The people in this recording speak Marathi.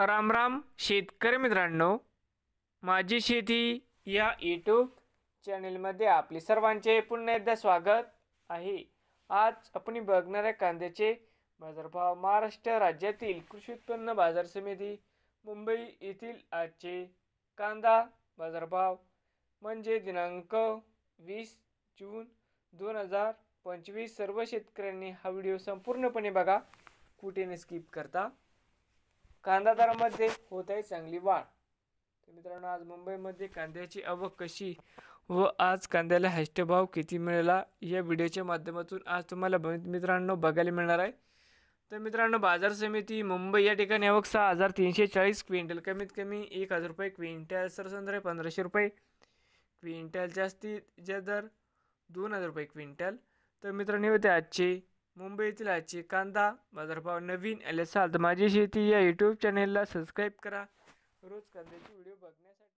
राम राम शेतकरी मित्रांनो, माझी शेती या यूट्यूब चॅनेलमध्ये आपले सर्वांचे पुन्हा एकदा स्वागत आहे। आज आपण बघणार आहे कांद्याचे बाजारभाव। महाराष्ट्र राज्यातील कृषी उत्पन्न बाजार समिती मुंबई येथील आजचे कांदा बाजारभाव म्हणजे दिनांक 20 जून 2025। सर्व शेतकऱ्यांनी हा व्हिडिओ संपूर्णपणे बघा, कुठे न स्किप करता। कांदा दरामध्ये होत आहे चांगली वाढ। तर मित्रांनो, आज मुंबईमध्ये कांद्याची आवक कशी व आज कांद्याला हायस्ट भाव किती मिळाला या व्हिडिओच्या माध्यमातून आज तुम्हाला मित्रांनो बघायला मिळणार आहे। तर मित्रांनो, बाजार समिती मुंबई या ठिकाणी आवक 6340 क्विंटल, कमीत कमी 1000 रुपये क्विंटल, सरसंद्र 1500 रुपये क्विंटल, जास्तीत जास्त दर 2000 रुपये क्विंटल। तर मित्रांनो, होते आजचे मुंबईतील आजचे कांदा बाजारभाव। नवीन आले असाल तर माझी शेती या यूट्यूब चॅनेलला सबस्क्राईब करा रोज कांद्याचे व्हिडिओ बघण्यासाठी।